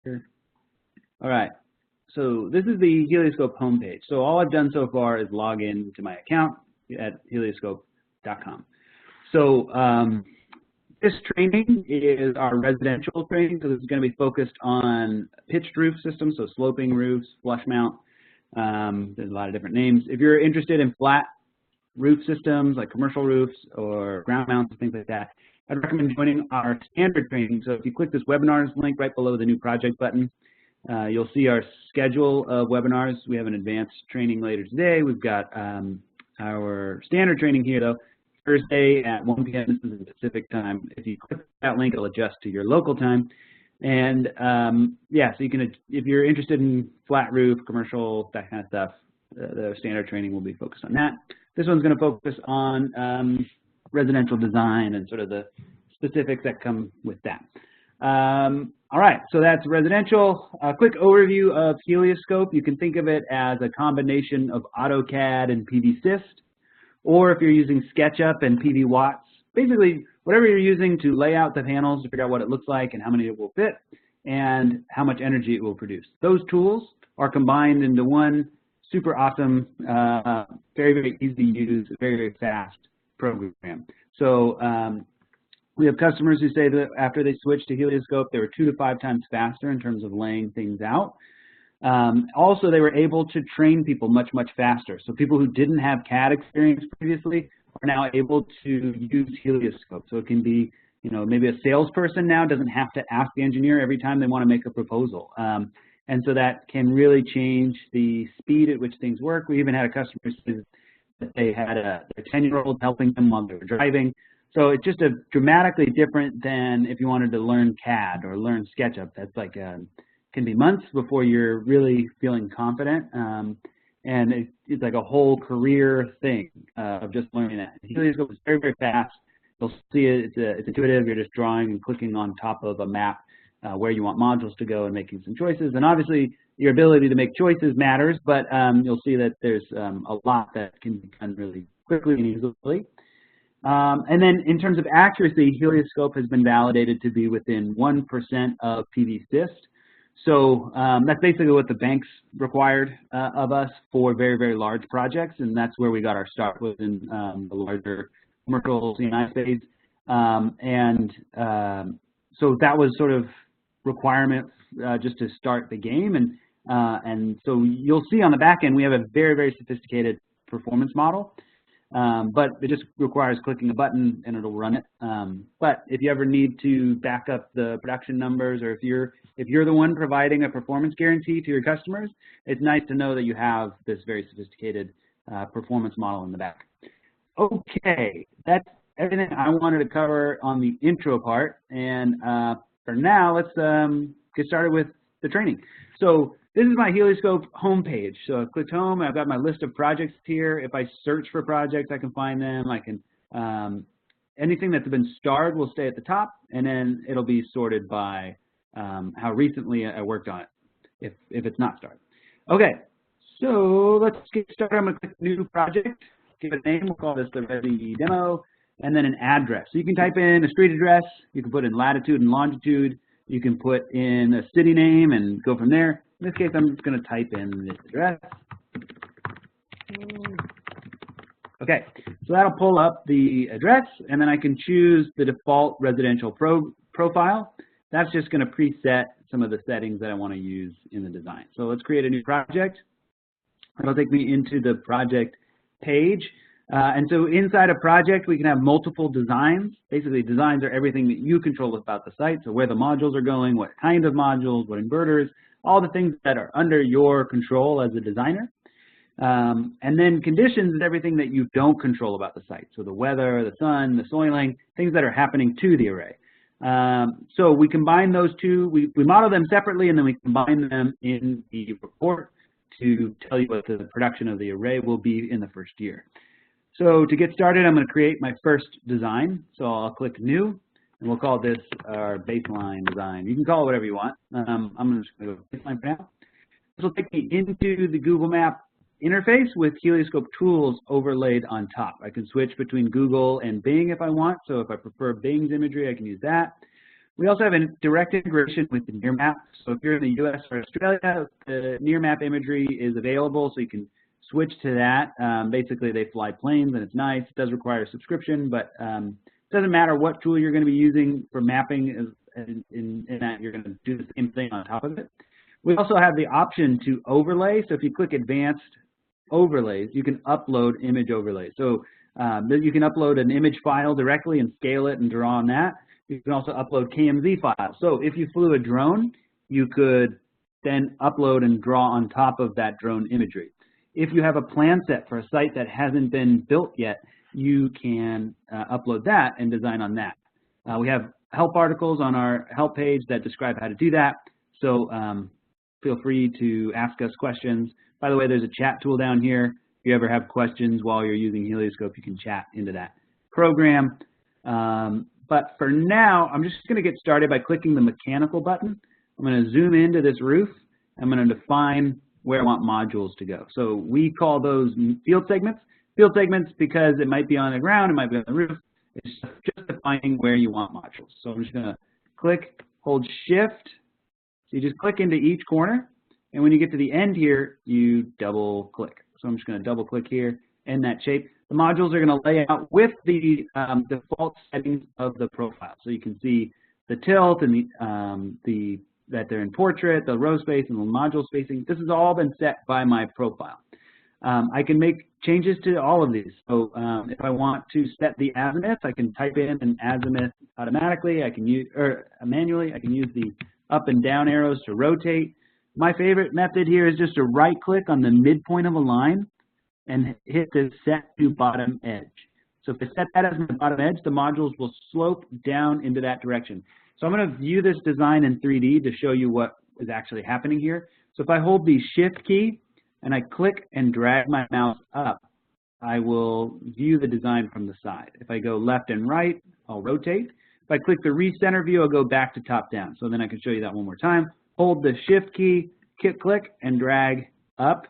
here. All right, so this is the HelioScope homepage. So all I've done so far is log in to my account at helioscope.com. So this training is our residential training, so this is going to be focused on pitched roof systems, so sloping roofs, flush mount. There's a lot of different names. If you're interested in flat roof systems like commercial roofs or ground mounts and things like that, I'd recommend joining our standard training. So if you click this webinars link right below the new project button, you'll see our schedule of webinars. We have an advanced training later today. We've got our standard training here, though, Thursday at 1 p.m. This is in Pacific time. If you click that link, it'll adjust to your local time. And yeah, so you can, if you're interested in flat roof, commercial, that kind of stuff, the standard training will be focused on that. This one's going to focus on residential design and sort of the specifics that come with that. All right, so that's residential. A quick overview of HelioScope. You can think of it as a combination of AutoCAD and PVSys, or if you're using SketchUp and PVWatts, basically whatever you're using to lay out the panels to figure out what it looks like and how many it will fit and how much energy it will produce. Those tools are combined into one super awesome, very, very easy to use, very, very fast program. So we have customers who say that after they switched to HelioScope, they were 2 to 5 times faster in terms of laying things out. Also, they were able to train people much, much faster. So people who didn't have CAD experience previously are now able to use HelioScope. So it can be, you know, maybe a salesperson now doesn't have to ask the engineer every time they want to make a proposal. And so that can really change the speed at which things work. We even had a customer say that they had their 10-year-old helping them while they were driving. So it's just dramatically different than if you wanted to learn CAD or learn SketchUp. That's like can be months before you're really feeling confident, and it's like a whole career thing of just learning that. HelioScope is very, very fast. You'll see it's intuitive. You're just drawing and clicking on top of a map where you want modules to go and making some choices. And obviously, your ability to make choices matters, but you'll see that there's a lot that can be done really quickly and easily. And then in terms of accuracy, HelioScope has been validated to be within 1% of PVSys. So that's basically what the banks required of us for very, very large projects, and that's where we got our start within the larger commercial C&I space. So that was sort of requirement just to start the game, and so you'll see on the back end we have a very, very sophisticated performance model. But it just requires clicking a button and it'll run it. But if you ever need to back up the production numbers, or if you're the one providing a performance guarantee to your customers, it's nice to know that you have this very sophisticated performance model in the back. Okay, that's everything I wanted to cover on the intro part. And for now, let's get started with the training. So this is my HelioScope homepage. So I clicked home, and I've got my list of projects here. If I search for projects, I can find them. I can anything that's been starred will stay at the top, and then it'll be sorted by how recently I worked on it, if it's not starred. Okay, so let's get started. I'm going to click New Project, give it a name. We'll call this the Resi Demo, and then an address. So you can type in a street address. You can put in latitude and longitude. You can put in a city name and go from there. In this case, I'm just going to type in this address. Okay, so that'll pull up the address, and then I can choose the default residential profile. That's just going to preset some of the settings that I want to use in the design. So let's create a new project. It'll take me into the project page. And so inside a project, we can have multiple designs. Basically, designs are everything that you control about the site. So where the modules are going, what kind of modules, what inverters, all the things that are under your control as a designer. And then conditions is everything that you don't control about the site. So the weather, the sun, the soiling, things that are happening to the array. So we combine those two. We model them separately, and then we combine them in the report to tell you what the production of the array will be in the first year. So to get started, I'm going to create my first design. So I'll click New, and we'll call this our baseline design. You can call it whatever you want. I'm just going to go baseline for now. This will take me into the Google Map interface with HelioScope tools overlaid on top. I can switch between Google and Bing if I want. So if I prefer Bing's imagery, I can use that. We also have a direct integration with the Nearmap. So if you're in the US or Australia, the Nearmap imagery is available, so you can switch to that. Basically, they fly planes, and it's nice. It does require a subscription, but it doesn't matter what tool you're going to be using for mapping. In that, you're going to do the same thing on top of it. We also have the option to overlay. So if you click Advanced Overlays, you can upload image overlays. So you can upload an image file directly and scale it and draw on that. You can also upload KMZ files. So if you flew a drone, you could then upload and draw on top of that drone imagery. If you have a plan set for a site that hasn't been built yet, you can upload that and design on that. We have help articles on our help page that describe how to do that. So feel free to ask us questions. By the way, there's a chat tool down here. If you ever have questions while you're using HelioScope, you can chat into that program. But for now, I'm just going to get started by clicking the mechanical button. I'm going to zoom into this roof. I'm going to define where I want modules to go. So we call those field segments. Field segments because it might be on the ground, it might be on the roof. It's just defining where you want modules. So I'm just going to click, hold Shift. So you just click into each corner. And when you get to the end here, you double click. So I'm just going to double click here in that shape. The modules are going to lay out with the default settings of the profile. So you can see the tilt and that they're in portrait, the row space, and the module spacing. This has all been set by my profile. I can make changes to all of these. So if I want to set the azimuth, I can type in an azimuth automatically. I can use, or manually, I can use the up and down arrows to rotate. My favorite method here is just to right click on the midpoint of a line and hit the set to bottom edge. So if I set that as my bottom edge, the modules will slope down into that direction. So I'm going to view this design in 3D to show you what is actually happening here. So if I hold the Shift key and I click and drag my mouse up, I will view the design from the side. If I go left and right, I'll rotate. If I click the recenter view, I'll go back to top down. So then I can show you that one more time. Hold the Shift key, click and drag up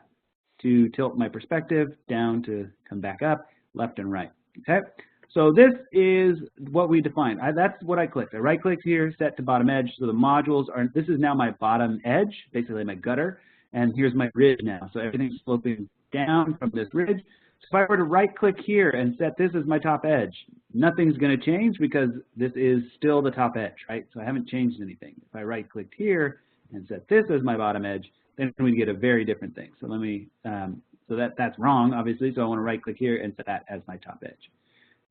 to tilt my perspective, down to come back up, left and right. Okay, so this is what we defined. That's what I clicked. I right clicked here, set to bottom edge. So the modules are, this is now my bottom edge, basically my gutter, and here's my ridge now. So everything's sloping down from this ridge. So if I were to right click here and set this as my top edge, nothing's going to change because this is still the top edge, right? So I haven't changed anything. If I right clicked here and set this as my bottom edge, then we get a very different thing. So let me, so that's wrong, obviously. So I want to right click here and set that as my top edge.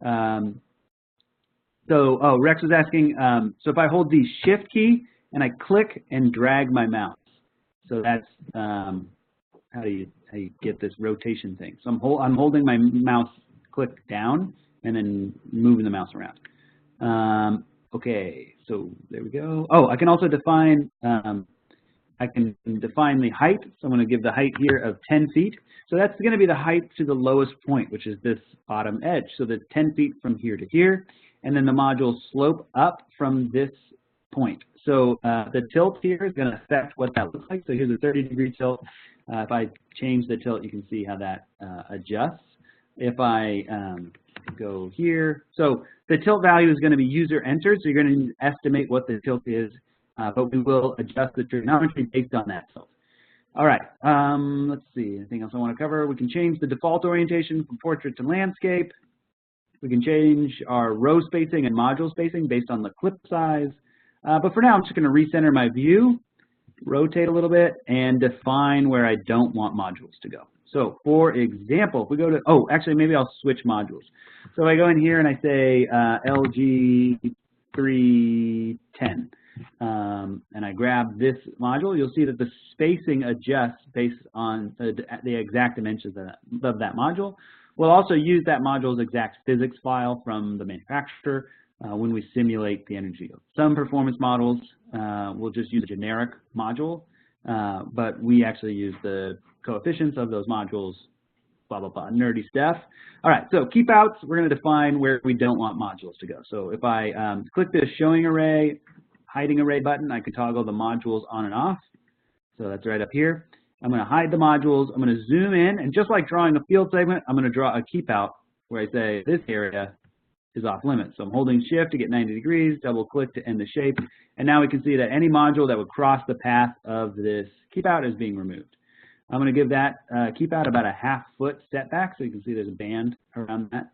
Rex was asking, so if I hold the Shift key and I click and drag my mouse, so that's how do you get this rotation thing? So I'm holding my mouse click down and then moving the mouse around. Okay, so there we go. Oh, I can also define the height. So I'm going to give the height here of 10 feet. So that's going to be the height to the lowest point, which is this bottom edge. So the 10 feet from here to here, and then the modules slope up from this point. So the tilt here is going to affect what that looks like. So here's a 30-degree tilt. If I change the tilt, you can see how that adjusts. If I go here, so the tilt value is going to be user entered. So you're going to estimate what the tilt is, but we will adjust the trigonometry based on that tilt. All right, let's see, anything else I want to cover? We can change the default orientation from portrait to landscape. We can change our row spacing and module spacing based on the clip size. But for now, I'm just going to recenter my view, rotate a little bit, and define where I don't want modules to go. So for example, if we go to, oh, actually, maybe I'll switch modules. So I go in here and I say LG 310. And I grab this module, you'll see that the spacing adjusts based on the exact dimensions of that module. We'll also use that module's exact physics file from the manufacturer when we simulate the energy. Some performance models will just use a generic module, but we actually use the coefficients of those modules, blah, blah, blah, nerdy stuff. All right, so keep outs, we're going to define where we don't want modules to go. So if I click this showing array, hiding array button, I can toggle the modules on and off. So that's right up here. I'm going to hide the modules. I'm going to zoom in, and just like drawing a field segment, I'm going to draw a keep out where I say this area is off limits. So I'm holding shift to get 90 degrees, double click to end the shape, and now we can see that any module that would cross the path of this keep out is being removed. I'm going to give that keep out about a ½ foot setback, so you can see there's a band around that.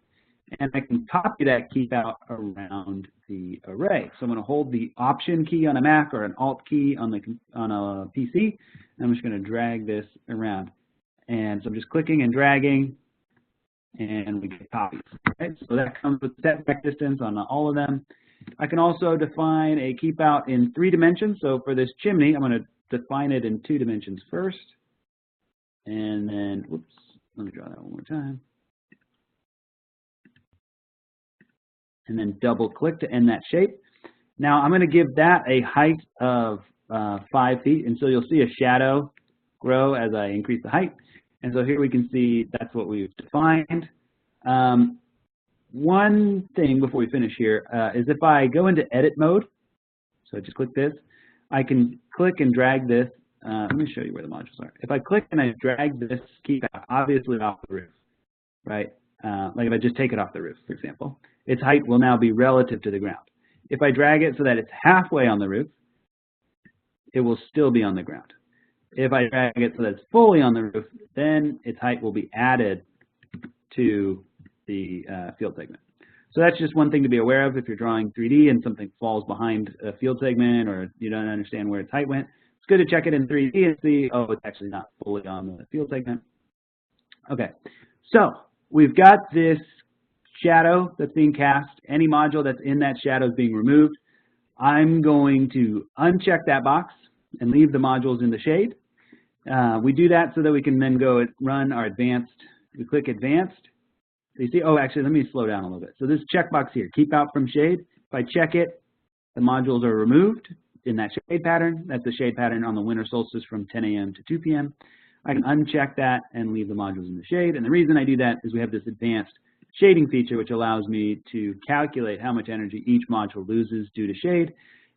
And I can copy that keep out around the array. So I'm going to hold the Option key on a Mac or an Alt key on a PC, and I'm just going to drag this around. And so I'm just clicking and dragging, and we get copies. Right? So that comes with setback distance on all of them. I can also define a keep out in 3 dimensions. So for this chimney, I'm going to define it in 2 dimensions first. And then, whoops, let me draw that one more time. And then double click to end that shape. Now I'm going to give that a height of 5 feet, and so you'll see a shadow grow as I increase the height. And so here we can see that's what we've defined. One thing before we finish here is if I go into edit mode, so I just click this, I can click and drag this. Let me show you where the modules are. If I click and I drag this keep out, obviously off the roof, right? Like if I just take it off the roof, for example, its height will now be relative to the ground. If I drag it so that it's halfway on the roof, it will still be on the ground. If I drag it so that it's fully on the roof, then its height will be added to the field segment. So that's just one thing to be aware of if you're drawing 3D and something falls behind a field segment or you don't understand where its height went. It's good to check it in 3D and see, oh, it's actually not fully on the field segment. Okay, so we've got this shadow that's being cast. Any module that's in that shadow is being removed. I'm going to uncheck that box and leave the modules in the shade. We do that so that we can then go and run our advanced. We click advanced. So you see, oh, actually, let me slow down a little bit. So this checkbox here, keep out from shade. If I check it, the modules are removed in that shade pattern. That's the shade pattern on the winter solstice from 10 a.m. to 2 p.m. I can uncheck that and leave the modules in the shade. And the reason I do that is we have this advanced shading feature which allows me to calculate how much energy each module loses due to shade.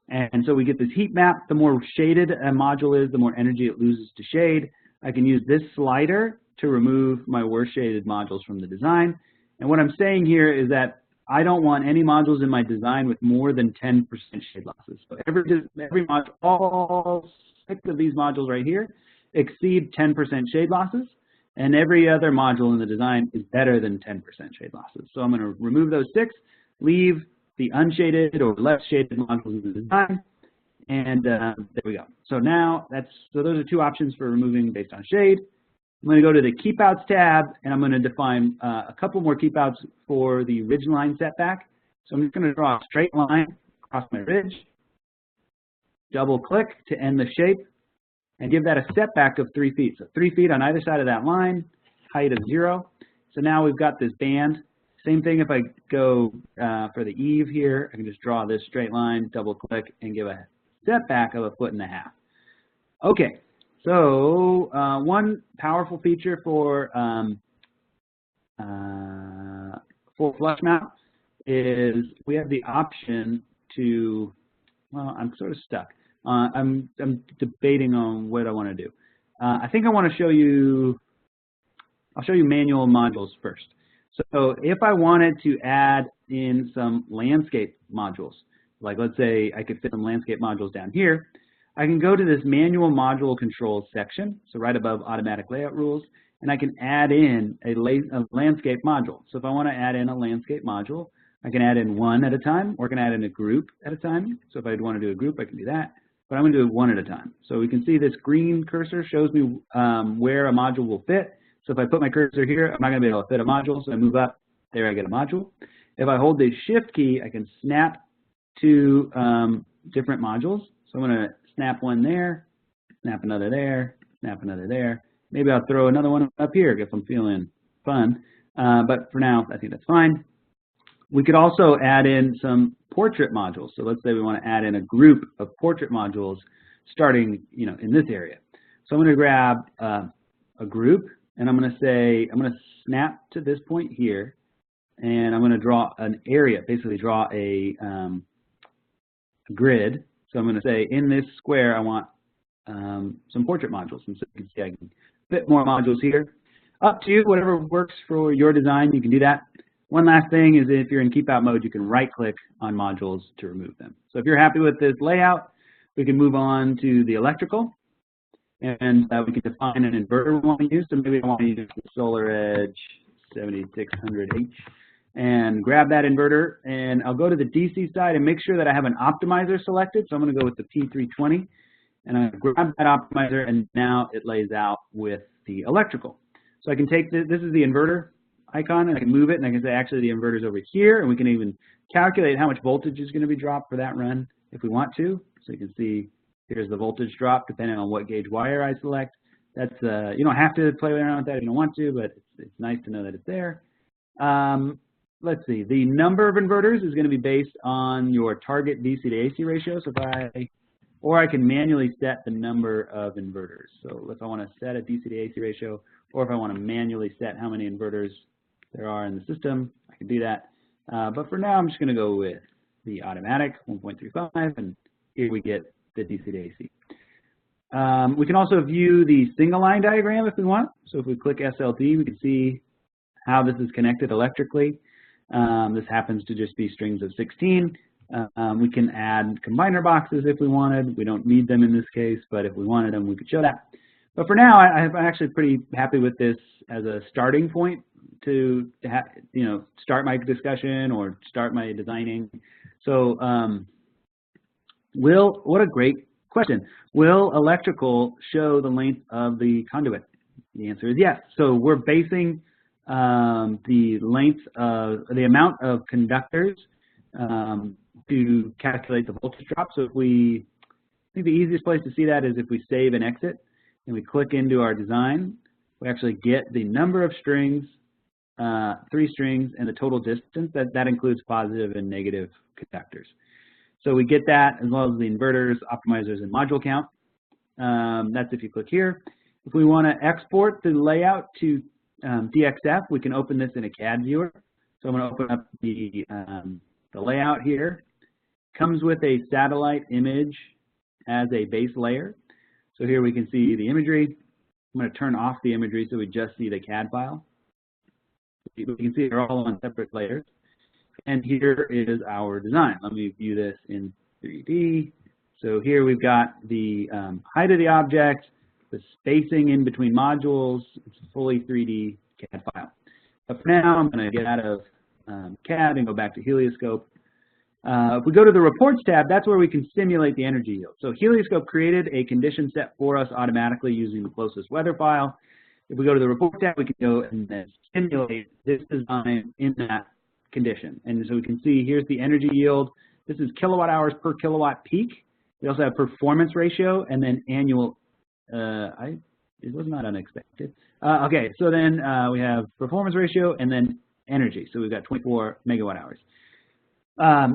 And so we get this heat map. The more shaded a module is, the more energy it loses to shade. I can use this slider to remove my worst shaded modules from the design. And what I'm saying here is that I don't want any modules in my design with more than 10% shade losses. So every module, all 6 of these modules right here exceed 10% shade losses, and every other module in the design is better than 10% shade losses. So I'm going to remove those 6, leave the unshaded or less shaded modules in the design, and there we go. So now those are 2 options for removing based on shade. I'm going to go to the keep outs tab, and I'm going to define a couple more keep outs for the ridge line setback. So I'm just going to draw a straight line across my ridge, double click to end the shape, and give that a setback of 3 feet. So 3 feet on either side of that line, height of 0. So now we've got this band. Same thing if I go for the eave here, I can just draw this straight line, double click, and give a setback of 1.5 feet. Okay, so one powerful feature for flush mount is we have the option to, well, I'm sort of stuck. I'm debating on what I want to do. I think I want to show you, I'll show you manual modules first. So if I wanted to add in some landscape modules, like let's say I could fit some landscape modules down here, I can go to this manual module controls section, so right above automatic layout rules, and I can add in a landscape module. So if I want to add in a landscape module, I can add in 1 at a time, or I can add in a group at a time. So if I want to do a group, I can do that. But I'm going to do it 1 at a time. So we can see this green cursor shows me where a module will fit. So if I put my cursor here, I'm not going to be able to fit a module. So I move up, there I get a module. If I hold the shift key, I can snap to different modules. So I'm going to snap one there, snap another there, snap another there. Maybe I'll throw another one up here if I'm feeling fun. But for now, I think that's fine. We could also add in some portrait modules. So let's say we want to add in a group of portrait modules starting, in this area. So I'm going to grab a group, and I'm going to say, I'm going to snap to this point here, and I'm going to draw an area, basically draw a grid. So I'm going to say in this square, I want some portrait modules. And so you can see I can fit more modules here. Up to you, whatever works for your design, you can do that. One last thing is if you're in keep out mode, you can right click on modules to remove them. So if you're happy with this layout, we can move on to the electrical, and we can define an inverter we want to use. So maybe I want to use the SolarEdge 7600H and grab that inverter, and I'll go to the DC side and make sure that I have an optimizer selected. So I'm going to go with the P320, and I'm going to grab that optimizer, and now it lays out with the electrical. So I can take this is the inverter icon, and I can move it, and I can say actually the inverter's over here, and we can even calculate how much voltage is going to be dropped for that run if we want to. So you can see here's the voltage drop depending on what gauge wire I select. That's you don't have to play around with that if you don't want to, but it's nice to know that it's there. Let's see, the number of inverters is going to be based on your target DC to AC ratio. So or I can manually set the number of inverters. So if I want to set a DC to AC ratio, or if I want to manually set how many inverters there are in the system, I can do that. But for now, I'm just going to go with the automatic 1.35, and here we get the DC to AC. We can also view the single line diagram if we want. So if we click SLD, we can see how this is connected electrically. This happens to just be strings of 16. We can add combiner boxes if we wanted. We don't need them in this case, but if we wanted them, we could show that. But for now, I'm actually pretty happy with this as a starting point to start my discussion or start my designing. So what a great question. Will electrical show the length of the conduit? The answer is yes. So we're basing the length of the amount of conductors to calculate the voltage drop. So I think the easiest place to see that is if we save and exit and we click into our design, we actually get the number of strings, 3 strings, and the total distance. That includes positive and negative conductors. So we get that as well as the inverters, optimizers, and module count. That's if you click here. If we want to export the layout to DXF, we can open this in a CAD viewer. So I'm going to open up the layout here. Comes with a satellite image as a base layer. So here we can see the imagery. I'm going to turn off the imagery so we just see the CAD file. We can see they're all on separate layers. And here is our design. Let me view this in 3D. So here we've got the height of the object, the spacing in between modules. It's a fully 3D CAD file. But for now, I'm going to get out of CAD and go back to HelioScope. If we go to the Reports tab, that's where we can simulate the energy yield. So HelioScope created a condition set for us automatically using the closest weather file. If we go to the Report tab, we can go and then simulate this design in that condition. And so we can see here's the energy yield. This is kilowatt hours per kilowatt peak. We also have performance ratio and then annual. It was not unexpected. Okay, so then we have performance ratio and then energy. So we've got 24 megawatt hours.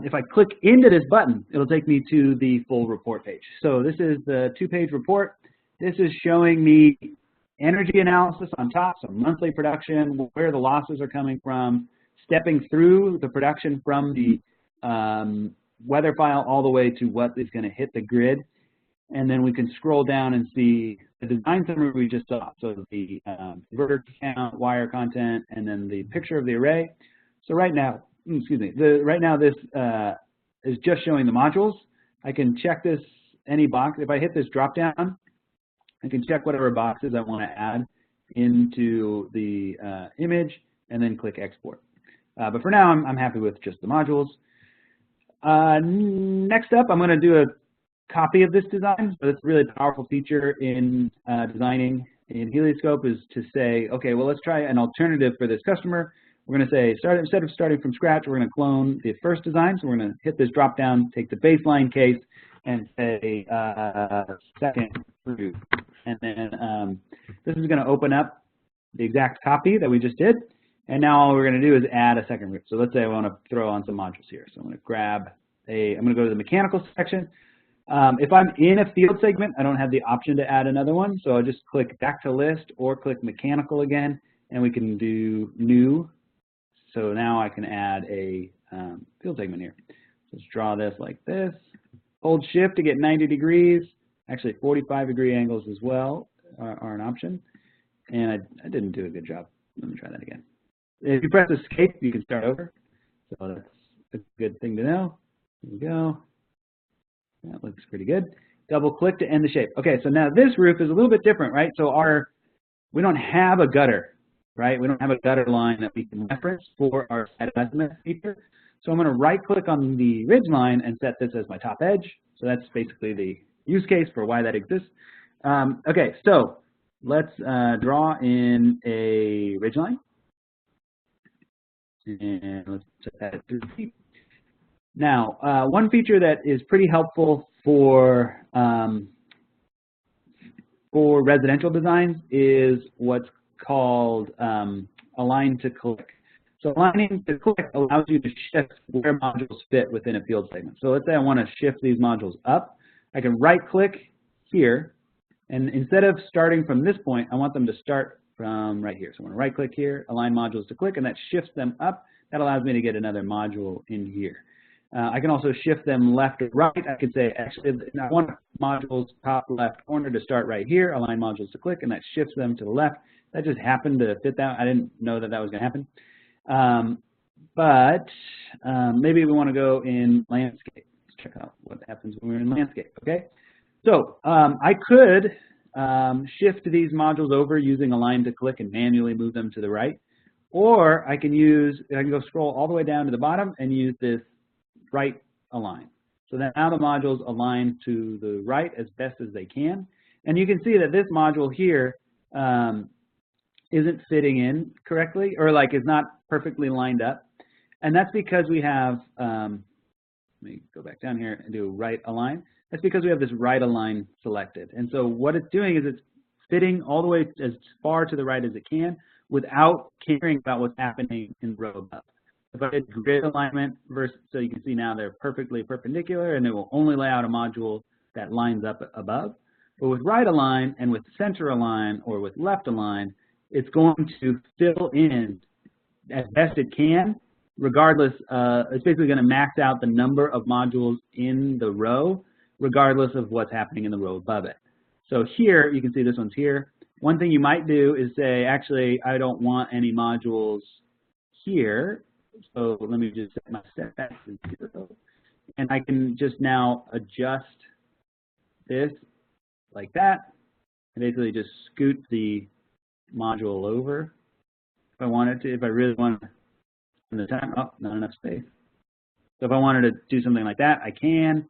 If I click into this button, it'll take me to the full report page. So this is the 2-page report. This is showing me energy analysis on top, so monthly production, where the losses are coming from, stepping through the production from the weather file all the way to what is going to hit the grid. And then we can scroll down and see the design summary we just saw. So the inverter count, wire content, and then the picture of the array. So right now, excuse me, right now this is just showing the modules. I can check this, any box. If I hit this drop down, I can check whatever boxes I want to add into the image and then click export. But for now, I'm happy with just the modules. Next up, I'm going to do a copy of this design. So it's a really powerful feature in designing in HelioScope is to say, okay, well, let's try an alternative for this customer. We're going to say, instead of starting from scratch, we're going to clone the first design. So we're going to hit this drop down, take the baseline case, and say second root. And then this is going to open up the exact copy that we just did. And now all we're going to do is add a second root. So let's say I want to throw on some modules here. So I'm going to grab I'm going to go to the mechanical section. If I'm in a field segment, I don't have the option to add another one. So I'll just click back to list or click mechanical again, and we can do new. So now I can add a field segment here. Let's draw this like this. Hold shift to get 90 degrees. Actually, 45-degree angles as well are an option. And I didn't do a good job. Let me try that again. If you press escape, you can start over. So that's a good thing to know. Here we go. That looks pretty good. Double click to end the shape. Okay, so now this roof is a little bit different, right? So we don't have a gutter, right? We don't have a gutter line that we can reference for our set estimate feature. So I'm going to right click on the ridge line and set this as my top edge. So that's basically the use case for why that exists. Okay, so let's draw in a ridge line. And let's set that at 3 feet. Now, one feature that is pretty helpful for residential designs is what's called align to click. So aligning to click allows you to shift where modules fit within a field segment. So let's say I want to shift these modules up. I can right click here, and instead of starting from this point, I want them to start from right here. So I'm going to right click here, align modules to click, and that shifts them up. That allows me to get another module in here. I can also shift them left or right. I could say, actually, I want modules top left corner to start right here, align modules to click, and that shifts them to the left. That just happened to fit that. I didn't know that that was going to happen. Maybe we want to go in landscape. Let's check out what happens when we're in landscape, okay? So I could shift these modules over using align to click and manually move them to the right. Or I can go scroll all the way down to the bottom and use this right align. So now the modules align to the right as best as they can. And you can see that this module here isn't fitting in correctly, or like is not perfectly lined up. And that's because we have, let me go back down here and do right align. That's because we have this right align selected. And so what it's doing is it's fitting all the way as far to the right as it can without caring about what's happening in the row above. If I did grid alignment versus, so you can see now they're perfectly perpendicular and it will only lay out a module that lines up above. But with right align and with center align or with left align, it's going to fill in as best it can, regardless, it's basically going to max out the number of modules in the row, regardless of what's happening in the row above it. So here, you can see this one's here. One thing you might do is say, actually, I don't want any modules here. So let me just set my setback to 0. And I can just now adjust this like that. And basically just scoot the module over if I wanted to, if I really wanted to spend the time. Oh, not enough space. So if I wanted to do something like that, I can.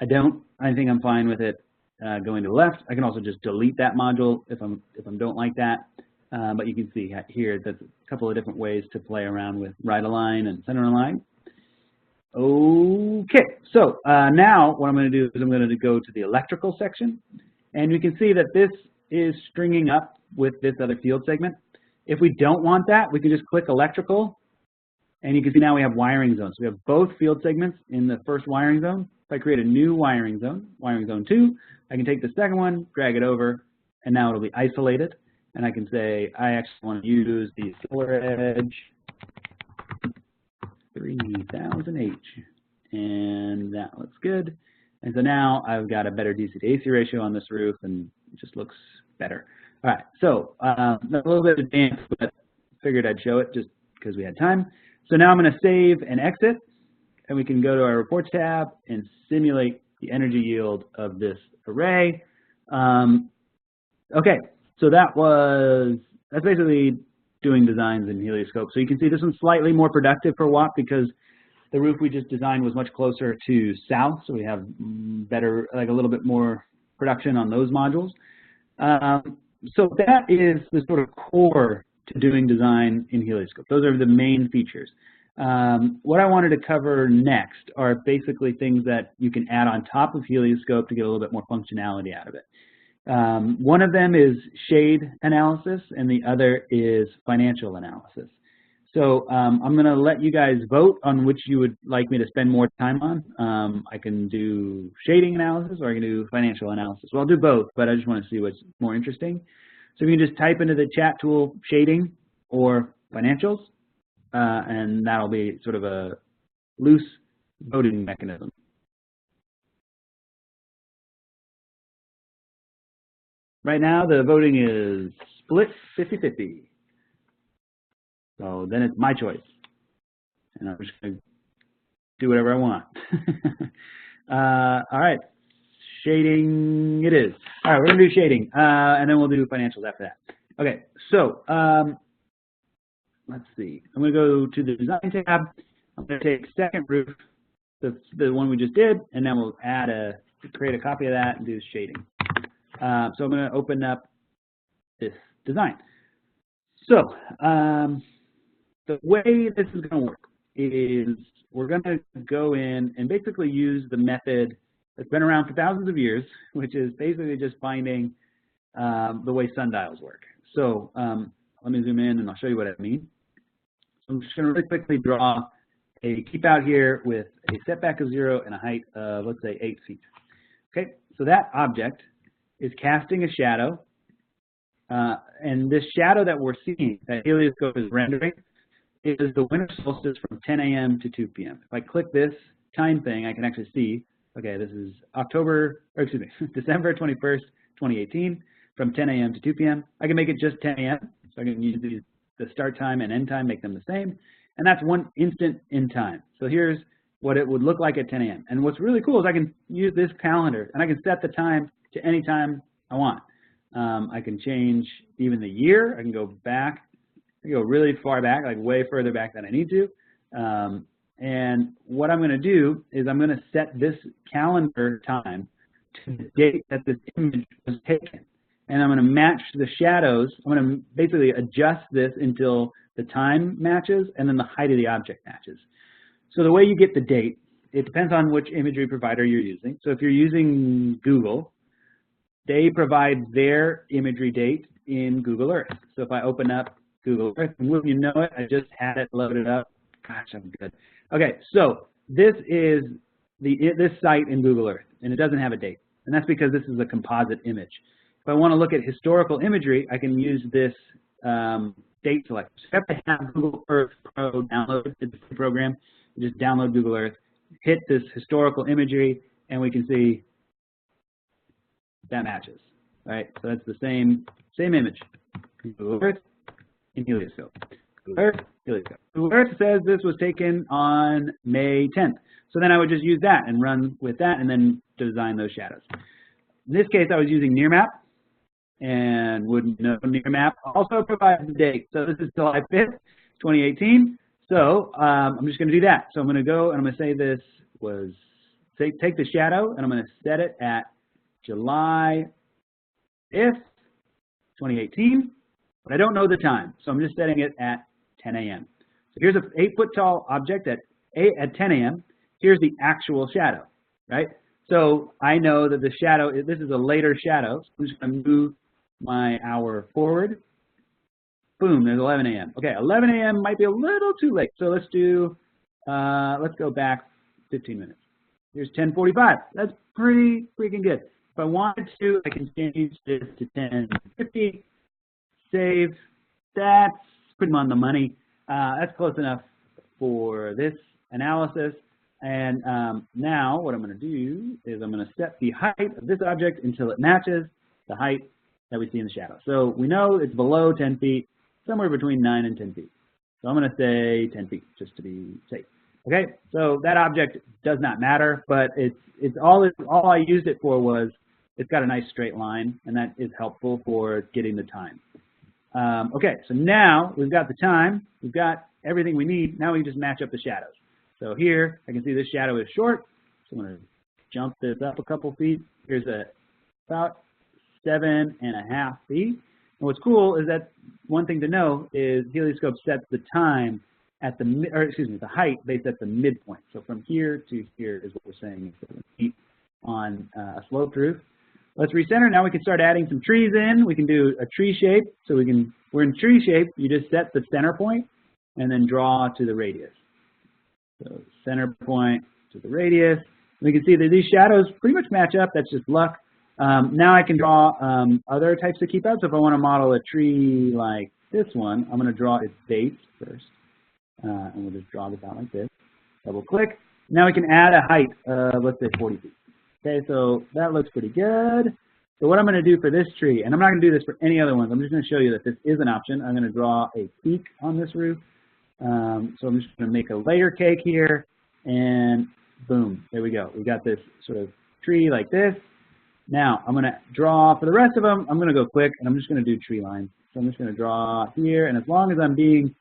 I don't. I think I'm fine with it going to the left. I can also just delete that module if I don't like that. But you can see here there's a couple of different ways to play around with right align and center align. Okay, so now what I'm going to do is I'm going to go to the electrical section, and you can see that this is stringing up with this other field segment. If we don't want that, we can just click electrical, and you can see now we have wiring zones. We have both field segments in the first wiring zone. If I create a new wiring zone 2, I can take the second one, drag it over, and now it'll be isolated. And I can say, I actually want to use the solar edge 3000H, and that looks good. And so now I've got a better DC to AC ratio on this roof, and it just looks better. All right, so a little bit advanced, but figured I'd show it just because we had time. So now I'm going to save and exit, and we can go to our reports tab and simulate the energy yield of this array. Okay, so that's basically doing designs in HelioScope. So you can see this one's slightly more productive per watt because the roof we just designed was much closer to south, so we have better, like a little bit more production on those modules. So that is the sort of core to doing design in HelioScope. Those are the main features. What I wanted to cover next are basically things that you can add on top of HelioScope to get a little bit more functionality out of it. One of them is shade analysis, and the other is financial analysis. So I'm going to let you guys vote on which you would like me to spend more time on. I can do shading analysis, or I can do financial analysis. Well, I'll do both, but I just want to see what's more interesting. So you can just type into the chat tool shading or financials, and that'll be sort of a loose voting mechanism. Right now, the voting is split 50-50. So then it's my choice, and I'm just going to do whatever I want. All right, shading it is. All right, we're going to do shading, and then we'll do financials after that. Okay, so let's see. I'm going to go to the design tab. I'm going to take second roof, the one we just did, and then we'll create a copy of that and do shading. So I'm going to open up this design. So the way this is going to work is we're going to go in and basically use the method that's been around for thousands of years, which is basically just finding the way sundials work. So let me zoom in and I'll show you what I mean. So I'm just going to really quickly draw a keep out here with a setback of 0 and a height of, let's say, 8 feet. Okay, so that object is casting a shadow, and this shadow that we're seeing, that HelioScope is rendering, is the winter solstice from 10 a.m. to 2 p.m. If I click this time thing, I can actually see, okay, this is December 21st, 2018, from 10 a.m. to 2 p.m. I can make it just 10 a.m., so I can use the start time and end time, make them the same, and that's one instant in time. So here's what it would look like at 10 a.m. And what's really cool is I can use this calendar, and I can set the time to any time I want. I can change even the year. I can go back. I can go really far back, like way further back than I need to. And what I'm going to do is I'm going to set this calendar time to the date that this image was taken. And I'm going to match the shadows. I'm going to basically adjust this until the time matches and then the height of the object matches. So the way you get the date, it depends on which imagery provider you're using. So if you're using Google, they provide their imagery date in Google Earth. So if I open up Google Earth, and wouldn't you know it, I just had it loaded up. Gosh, I'm good. Okay, so this is this site in Google Earth, and it doesn't have a date. And that's because this is a composite image. If I want to look at historical imagery, I can use this date selector. So you have to have Google Earth Pro downloaded. It's a free program. You just download Google Earth, hit this historical imagery, and we can see that matches, right? So that's the same image. Google Earth in HelioScope. Google Earth, HelioScope. Google Earth says this was taken on May 10th. So then I would just use that and run with that and then design those shadows. In this case, I was using Nearmap, and wouldn't know Nearmap also provides the date. So this is July 5th, 2018. So I'm just going to do that. So I'm going to go and I'm going to say this was, take the shadow, and I'm going to set it at July 5th, 2018, but I don't know the time, so I'm just setting it at 10 a.m. So here's an 8-foot tall object at 10 a.m. Here's the actual shadow, right? So I know that the shadow, this is a later shadow, so I'm just going to move my hour forward. Boom, there's 11 a.m. Okay, 11 a.m. might be a little too late, so let's go back 15 minutes. Here's 10:45. That's pretty freaking good. If I wanted to, I can change this to 10:50. Save. That's pretty much on the money. That's close enough for this analysis. And now what I'm going to do is I'm going to set the height of this object until it matches the height that we see in the shadow. So we know it's below 10 feet, somewhere between 9 and 10 feet. So I'm going to say 10 feet just to be safe. Okay, so that object does not matter, but it's all I used it for was it's got a nice straight line, and that is helpful for getting the time. Okay, so now we've got the time, we've got everything we need. Now we just match up the shadows. So here I can see this shadow is short, so I'm going to jump this up a couple feet. Here's about 7.5 feet. And what's cool is that one thing to know is HelioScope sets the time at the height based at the midpoint. So from here to here is what we're saying is on a sloped roof. Let's recenter. Now we can start adding some trees in. We can do a tree shape. So we're in tree shape. You just set the center point and then draw to the radius. So center point to the radius. We can see that these shadows pretty much match up. That's just luck. Now I can draw other types of keep outs. So if I want to model a tree like this one, I'm going to draw its base first. And we'll just draw this out like this. Double click. Now we can add a height of, let's say, 40 feet. Okay, so that looks pretty good. So what I'm going to do for this tree, and I'm not going to do this for any other ones, I'm just going to show you that this is an option. I'm going to draw a peak on this roof. So I'm just going to make a layer cake here, and boom, there we go. We got this sort of tree like this. Now I'm going to draw for the rest of them. I'm going to go quick, and I'm just going to do tree lines. So I'm just going to draw here, and as long as I'm being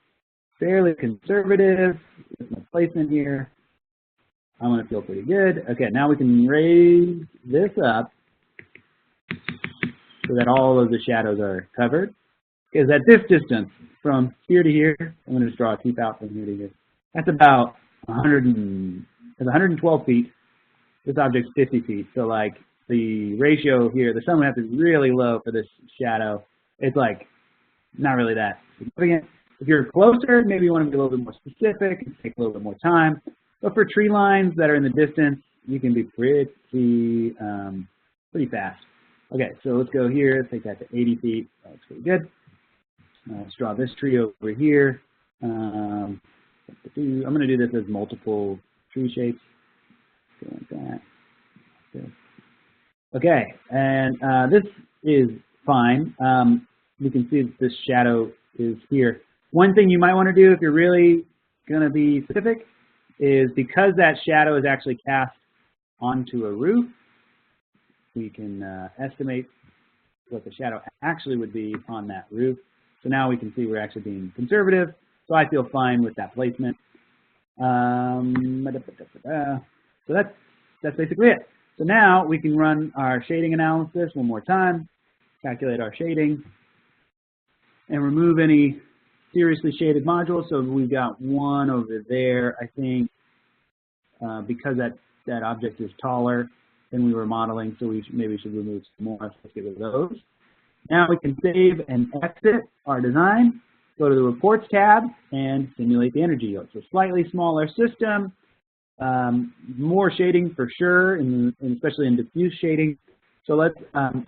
fairly conservative with my placement here, I'm going to feel pretty good. Okay, now we can raise this up so that all of the shadows are covered. Because at this distance, from here to here, I'm going to just draw a keep out from here to here. That's about 112 feet. This object's 50 feet. So like the ratio here, the sun would have to be really low for this shadow. It's like not really that significant. If you're closer, maybe you want to be a little bit more specific and take a little bit more time. But for tree lines that are in the distance, you can be pretty fast. Okay, so let's go here, take that to 80 feet. That looks pretty good. Let's draw this tree over here. I'm going to do this as multiple tree shapes. Go like that. Good. Okay, and this is fine. You can see that this shadow is here. One thing you might want to do if you're really going to be specific is because that shadow is actually cast onto a roof, we can estimate what the shadow actually would be on that roof. So now we can see we're actually being conservative. So I feel fine with that placement. So that's basically it. So now we can run our shading analysis one more time, calculate our shading, and remove any seriously shaded modules. So we've got one over there, I think, because that object is taller than we were modeling, so maybe we should remove some more. So let's get rid of those. Now we can save and exit our design, go to the Reports tab, and simulate the energy yield. So slightly smaller system, more shading for sure, especially in diffuse shading. So let's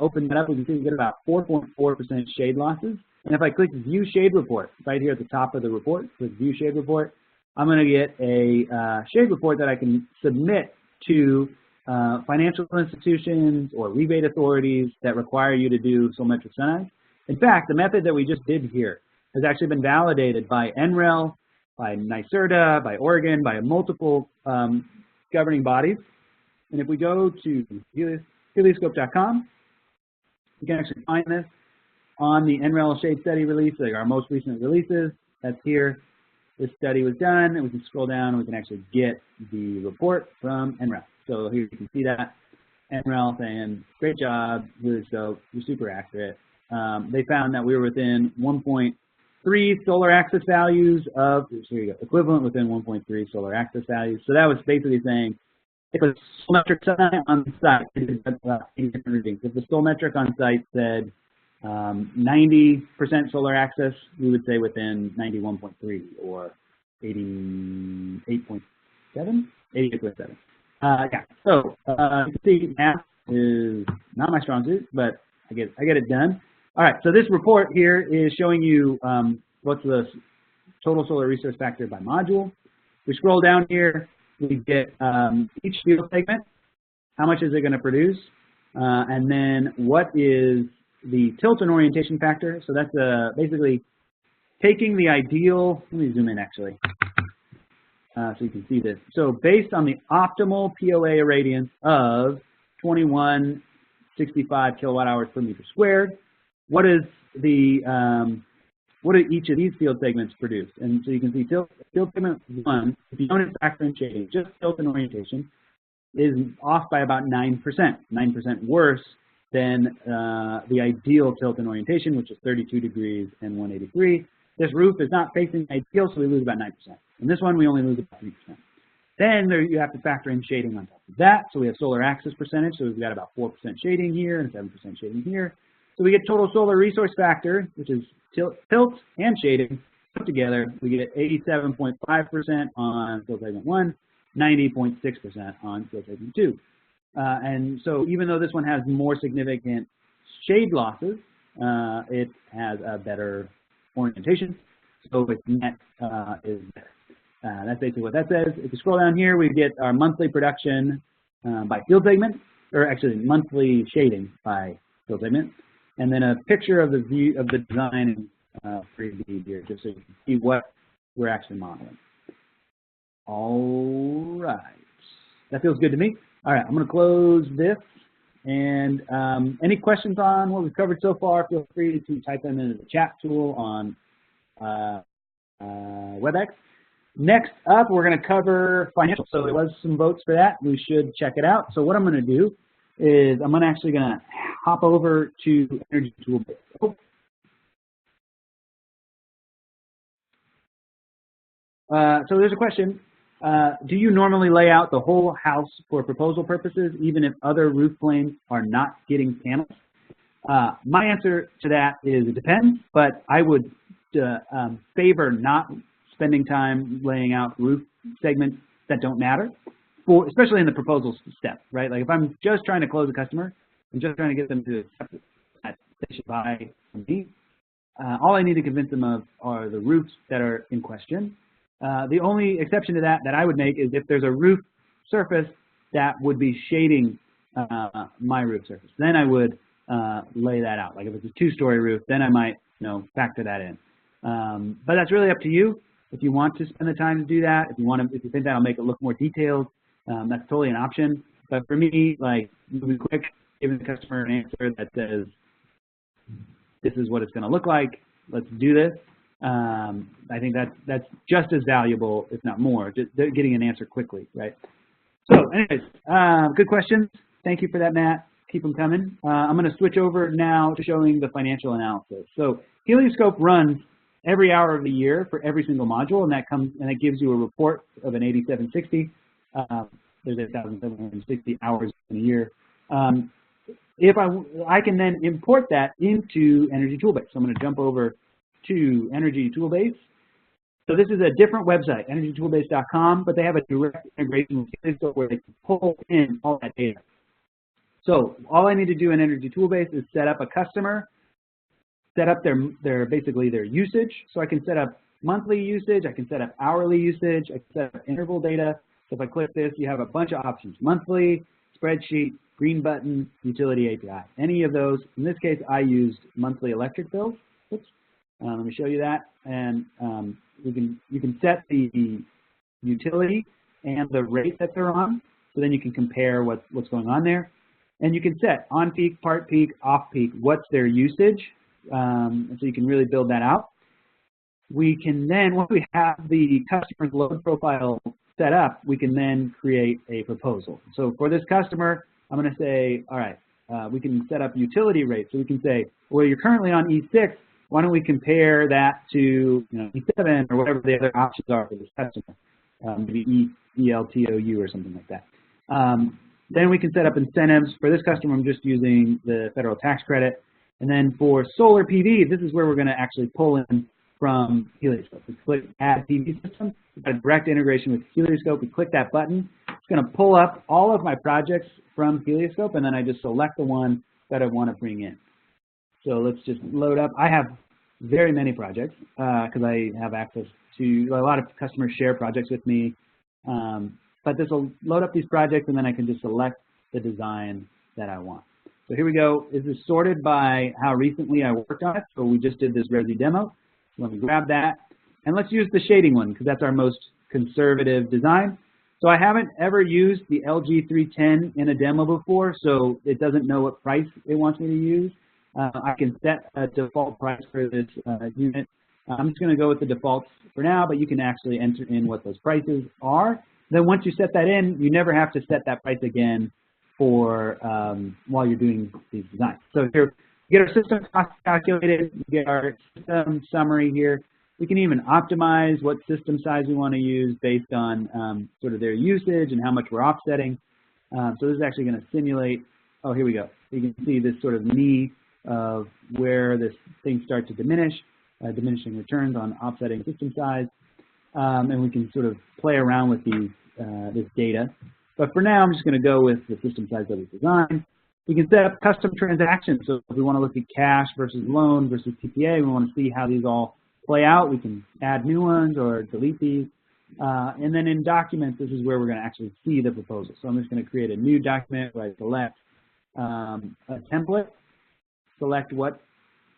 open that up. We can see we get about 4.4% shade losses. And if I click View Shade Report, right here at the top of the report, click View Shade Report, I'm going to get a shade report that I can submit to financial institutions or rebate authorities that require you to do solarmetric sun eyes. In fact, the method that we just did here has actually been validated by NREL, by NYSERDA, by Oregon, by multiple governing bodies. And if we go to HelioScope.com, you can actually find this on the NREL shade study release, like our most recent releases. That's here. This study was done, and we can scroll down and we can actually get the report from NREL. So here you can see that NREL saying, great job, HelioScope, you're super accurate. They found that we were within 1.3 solar axis values of, here you go, equivalent within 1.3 solar axis values. So that was basically saying, if a solarmetric sun eye on site, different readings. If the solarmetric on site said 90% solar axis, we would say within 91.3 or 88.7? 88.7. Yeah, so you can see math is not my strong suit, but I get it done. All right, so this report here is showing you what's the total solar resource factor by module. We scroll down here, we get each field segment, how much is it going to produce, and then what is the tilt and orientation factor. So that's basically taking the ideal, let me zoom in actually, so you can see this. So based on the optimal POA irradiance of 2165 kilowatt hours per meter squared, what do each of these field segments produce? And so you can see field segment 1, if you don't factor in shading, just tilt and orientation, is off by about 9%, 9% worse than the ideal tilt and orientation, which is 32 degrees and 183. This roof is not facing ideal, so we lose about 9%. And this one, we only lose about 3%. Then you have to factor in shading on top of that. So we have solar axis percentage, so we've got about 4% shading here and 7% shading here. So we get total solar resource factor, which is tilt and shading put together. We get 87.5% on field segment 1, 90.6% on field segment 2. And so even though this one has more significant shade losses, it has a better orientation, so its net is better. That's basically what that says. If you scroll down here, we get our monthly production by field segment, or actually monthly shading by field segment, and then a picture of the view of the design in 3D here, just so you can see what we're actually modeling. All right, that feels good to me. All right, I'm going to close this. And any questions on what we've covered so far, feel free to type them into the chat tool on WebEx. Next up, we're going to cover financials. So there was some votes for that. We should check it out. So what I'm going to do is I'm actually going to hop over to Energy Toolbase. Oh. So there's a question. Do you normally lay out the whole house for proposal purposes, even if other roof planes are not getting panels? My answer to that is it depends, but I would favor not spending time laying out roof segments that don't matter, especially in the proposal step, right? Like if I'm just trying to close a customer, I'm just trying to get them to accept that they should buy from me. All I need to convince them of are the roofs that are in question. The only exception to that I would make is if there's a roof surface that would be shading my roof surface. Then I would lay that out. Like if it's a 2-story roof, then I might factor that in. But that's really up to you. If you want to spend the time to do that, if you think that'll make it look more detailed, that's totally an option. But for me, like moving quick, giving the customer an answer that says, this is what it's going to look like. Let's do this. I think that's just as valuable, if not more, just getting an answer quickly, right? So anyways, good questions. Thank you for that, Matt. Keep them coming. I'm going to switch over now to showing the financial analysis. So HelioScope runs every hour of the year for every single module, and that gives you a report of an 8760. There's 8,760 hours in a year. If I can then import that into Energy Toolbase. So I'm going to jump over to Energy Toolbase. So this is a different website, energytoolbase.com, but they have a direct integration with HelioScope where they can pull in all that data. So all I need to do in Energy Toolbase is set up a customer, set up basically their usage. So I can set up monthly usage, I can set up hourly usage, I can set up interval data. So if I click this, you have a bunch of options: monthly, spreadsheet, green button, utility API. Any of those. In this case, I used monthly electric bills. Oops. Let me show you that, and you can set the utility and the rate that they're on, so then you can compare what's going on there, and you can set on peak, part peak, off peak, what's their usage, and so you can really build that out. We can then, once we have the customer's load profile set up, we can then create a proposal. So for this customer, I'm going to say, all right, we can set up utility rates. So we can say, well, you're currently on E6. Why don't we compare that to E7 or whatever the other options are for this customer, maybe ELTOU or something like that. Then we can set up incentives. For this customer, I'm just using the federal tax credit. And then for solar PV, this is where we're going to actually pull in from HelioScope. We click Add PV System. We've got a direct integration with HelioScope. We click that button. It's going to pull up all of my projects from HelioScope, and then I just select the one that I want to bring in. So let's just load up. I have very many projects because I have access to a lot of customers share projects with me. But this will load up these projects, and then I can just select the design that I want. So here we go. This is sorted by how recently I worked on it. So we just did this Resi demo. So let me grab that. And let's use the shading one because that's our most conservative design. So I haven't ever used the LG310 in a demo before, so it doesn't know what price it wants me to use. I can set a default price for this unit. I'm just going to go with the defaults for now, but you can actually enter in what those prices are. Then once you set that in, you never have to set that price again for while you're doing these designs. So here, we get our system cost calculated, we get our system summary here. We can even optimize what system size we want to use based on sort of their usage and how much we're offsetting. So this is actually going to simulate, oh, here we go. You can see this sort of knee of where this thing starts to diminish, diminishing returns on offsetting system size. And we can sort of play around with these, this data. But for now, I'm just going to go with the system size that we designed. We can set up custom transactions. So if we want to look at cash versus loan versus TPA, we want to see how these all play out. We can add new ones or delete these. And then in documents, this is where we're going to actually see the proposal. So I'm just going to create a new document where I select a template. select what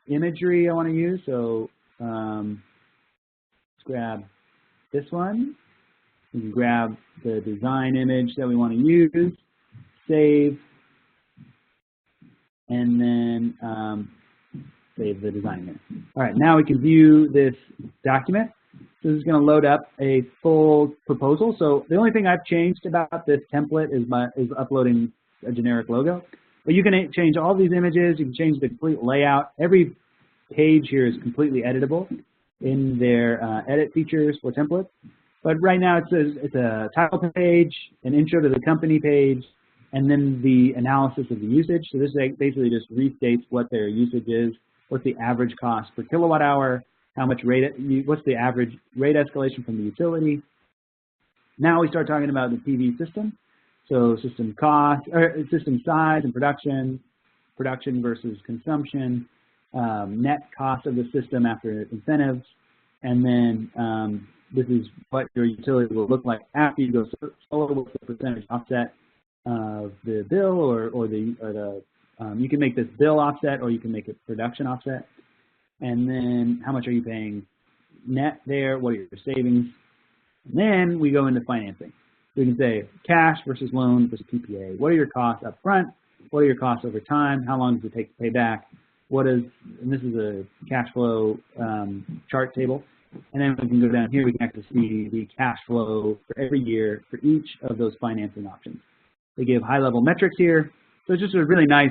imagery I want to use. So let's grab this one. We can grab the design image that we want to use, save, and then save the design image. All right, now we can view this document. This is going to load up a full proposal. So the only thing I've changed about this template is uploading a generic logo. But you can change all these images. You can change the complete layout. Every page here is completely editable in their edit features for templates. But right now it's a title page, an intro to the company page, and then the analysis of the usage. So this basically just restates what their usage is, what's the average cost per kilowatt hour, how much what's the average rate escalation from the utility. Now we start talking about the PV system. So system cost, or system size and production versus consumption, net cost of the system after incentives, and then this is what your utility will look like after you go solar. What's the percentage offset of the bill, or you can make this bill offset, or you can make it production offset. And then how much are you paying net there? What are your savings? And then we go into financing. So we can say cash versus loan versus PPA. What are your costs up front? What are your costs over time? How long does it take to pay back? And this is a cash flow chart table. And then we can go down here, we can actually see the cash flow for every year for each of those financing options. They give high-level metrics here. So it's just a really nice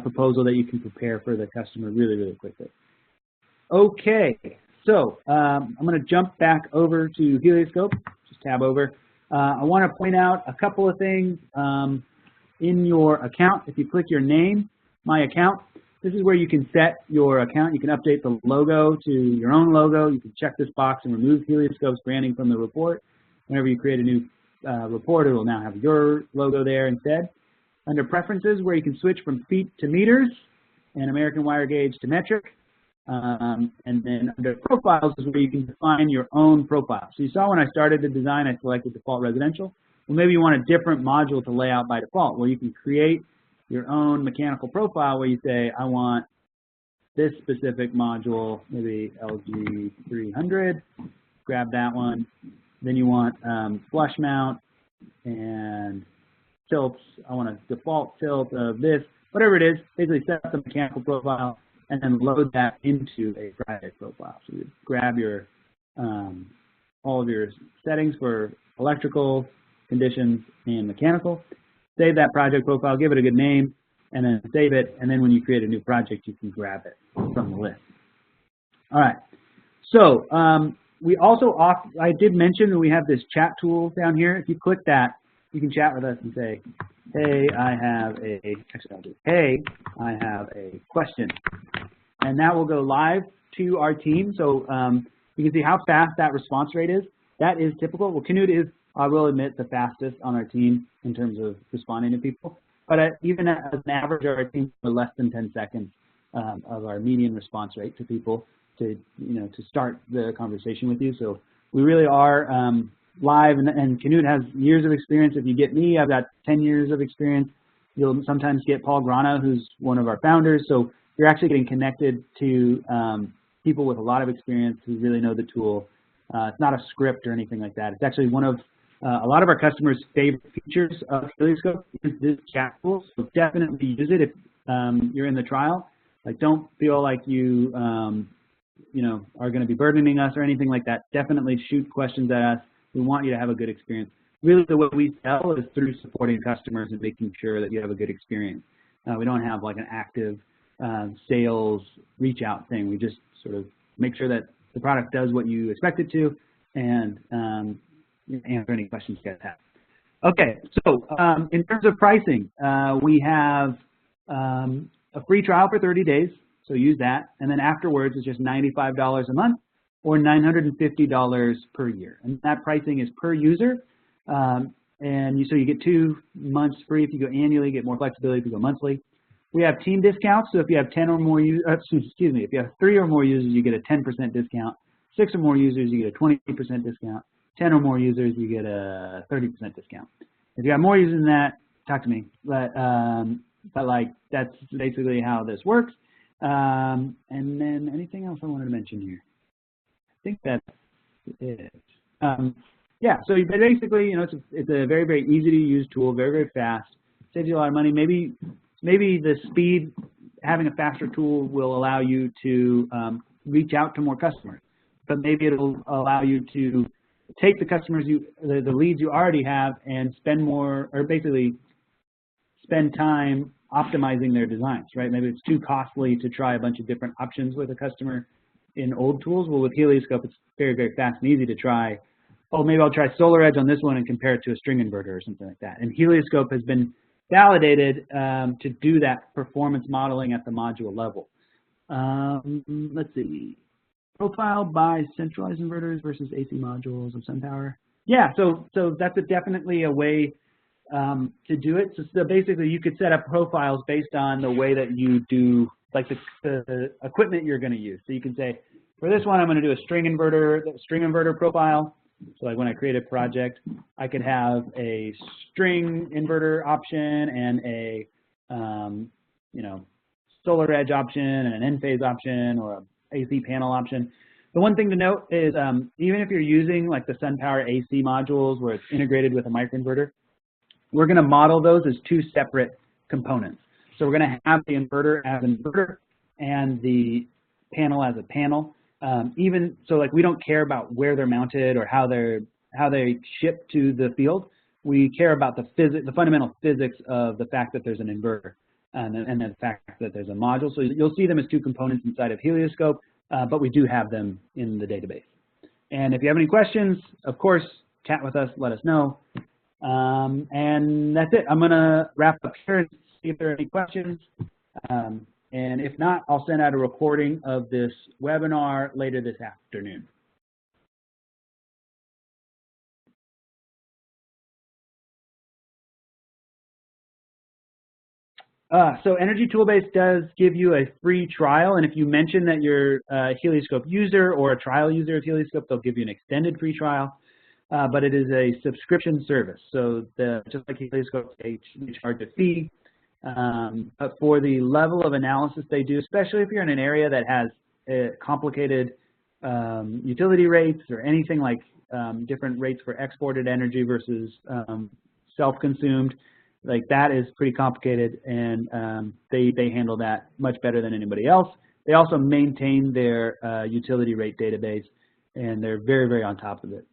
proposal that you can prepare for the customer really, really quickly. Okay, so I'm going to jump back over to HelioScope, just tab over. I want to point out a couple of things in your account. If you click your name, My Account, this is where you can set your account. You can update the logo to your own logo. You can check this box and remove HelioScope's branding from the report. Whenever you create a new report, it will now have your logo there instead. Under Preferences, where you can switch from feet to meters and American wire gauge to metric. And then under Profiles is where you can define your own profile. So you saw when I started the design, I selected default residential. Well, maybe you want a different module to lay out by default. Well, you can create your own mechanical profile where you say, I want this specific module, maybe LG300, grab that one. Then you want flush mount and tilts. I want a default tilt of this, whatever it is, basically set up the mechanical profile and then load that into a private profile. So you grab your all of your settings for electrical, conditions, and mechanical. Save that project profile, give it a good name, and then save it. And then when you create a new project, you can grab it from the list. All right. So I did mention that we have this chat tool down here. If you click that, you can chat with us and say, hey, I have a question. And that will go live to our team. So you can see how fast that response rate is. That is typical. Well, Canute is, I will admit, the fastest on our team in terms of responding to people. But even as an average, our team are less than 10 seconds of our median response rate to people to start the conversation with you. So we really are live, and Canute has years of experience. If you get me, I've got 10 years of experience. You'll sometimes get Paul Grana, who's one of our founders. So you're actually getting connected to people with a lot of experience who really know the tool. It's not a script or anything like that. It's actually one of a lot of our customers' favorite features of HelioScope is this chat tool. So definitely use it if you're in the trial. Like, don't feel like you are going to be burdening us or anything like that. Definitely shoot questions at us. We want you to have a good experience. Really, the way we sell is through supporting customers and making sure that you have a good experience. We don't have like an active sales reach out thing. We just sort of make sure that the product does what you expect it to, and answer any questions you guys have. Okay, so in terms of pricing, we have a free trial for 30 days, so use that, and then afterwards it's just $95 a month or $950 per year, and that pricing is per user, so you get 2 months free. If you go annually, you get more flexibility if you go monthly. We have team discounts, so if you have 10 or more users, if you have 3 or more users, you get a 10% discount. 6 or more users, you get a 20% discount. 10 or more users, you get a 30% discount. If you have more users than that, talk to me. But but like that's basically how this works. And then anything else I wanted to mention here? I think that's it. Yeah, so basically, you know, it's a very, very easy to use tool, very, very fast, saves you a lot of money. Maybe the speed, having a faster tool will allow you to reach out to more customers, but maybe it'll allow you to take the customers the leads you already have and spend more, or basically spend time optimizing their designs, right? Maybe it's too costly to try a bunch of different options with a customer in old tools. Well, with HelioScope, it's very, very fast and easy to try. Oh, maybe I'll try solar edge on this one and compare it to a string inverter or something like that. And HelioScope has been validated to do that performance modeling at the module level. Let's see. Profile by centralized inverters versus AC modules of SunPower. Yeah, so that's definitely a way to do it. So basically, you could set up profiles based on the way that you do, like the equipment you're going to use. So you can say, for this one, I'm going to do a string inverter profile. So like when I create a project, I could have a string inverter option and a you know, solar edge option and an N-phase option or a AC panel option. The one thing to note is even if you're using like the SunPower AC modules where it's integrated with a microinverter, we're going to model those as two separate components. So we're going to have the inverter as an inverter and the panel as a panel. Even so, like we don't care about where they're mounted or how they ship to the field. We care about the fundamental physics of the fact that there's an inverter and the fact that there's a module. So you'll see them as two components inside of HelioScope, but we do have them in the database. And if you have any questions, of course, chat with us, let us know. And that's it. I'm going to wrap up here and see if there are any questions. And if not, I'll send out a recording of this webinar later this afternoon. So Energy Toolbase does give you a free trial, and if you mention that you're a HelioScope user or a trial user of HelioScope, they'll give you an extended free trial. But it is a subscription service, so just like HelioScope, they charge a fee. But for the level of analysis they do, especially if you're in an area that has complicated utility rates or anything like different rates for exported energy versus self-consumed, like that is pretty complicated, and they handle that much better than anybody else. They also maintain their utility rate database, and they're very, very on top of it.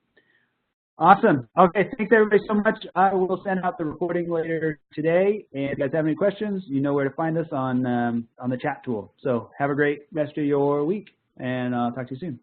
Awesome. Okay, thanks everybody so much. I will send out the recording later today. And if you guys have any questions, you know where to find us on the chat tool. So have a great rest of your week, and I'll talk to you soon.